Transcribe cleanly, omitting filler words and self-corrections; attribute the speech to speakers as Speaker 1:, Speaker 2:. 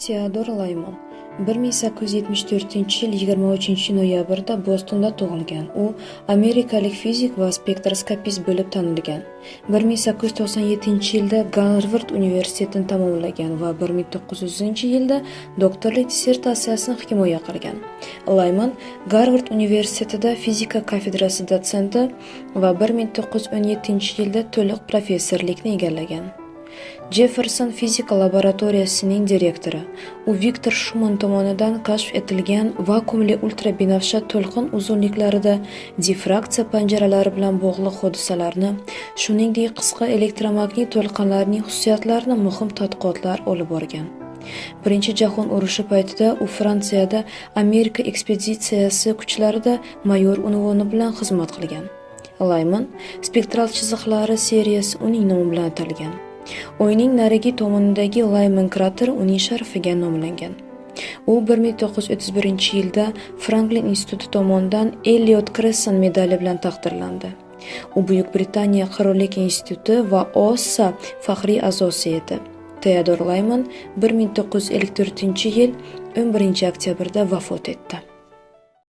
Speaker 1: Theodor Layman 1874-yil 23-noyabrda Bostonda tug'ilgan. U amerikalik fizik va spektroskopist bo'lib tanilgan. 1897-yilda Garvard universitetini tamomlagan va 1900-yilda doktorlik dissertatsiyasini himoya qilgan. Layman Garvard universitetida fizika kafedrasi dotsenti va 1917-yilda to'liq professorlikni egallagan. Jefferson fizika laboratoriyasining direktori. U Viktor Shuman tomonidan kashf etilgan vakuumli ultrabinafsha to'lqin uzunliklarida difraksiya panjaralari bilan bog'liq hodisalarni, shuningdek qisqa elektromagnit to'lqinlarning xususiyatlarini muhim tadqiqotlar olib borgan. Birinchi jahon urushi paytida u Fransiyada Amerika ekspeditsiyasi kuchlarida mayor unvoni bilan xizmat qilgan. Layman spektral chiziqlari seriyasi uning nomi bilan atalgan. Oyning narigi tomonidagi Layman krateri uning sharafiga nomlangan. U 1931-yilda Franklin instituti tomonidan Elliot Cresson medali bilan taqdirlandi. U Buyuk Britaniya Qirollik instituti va OSSA faxriy a'zosi edi. Theodor Layman 1954-yil 11-oktyabrda vafot etdi.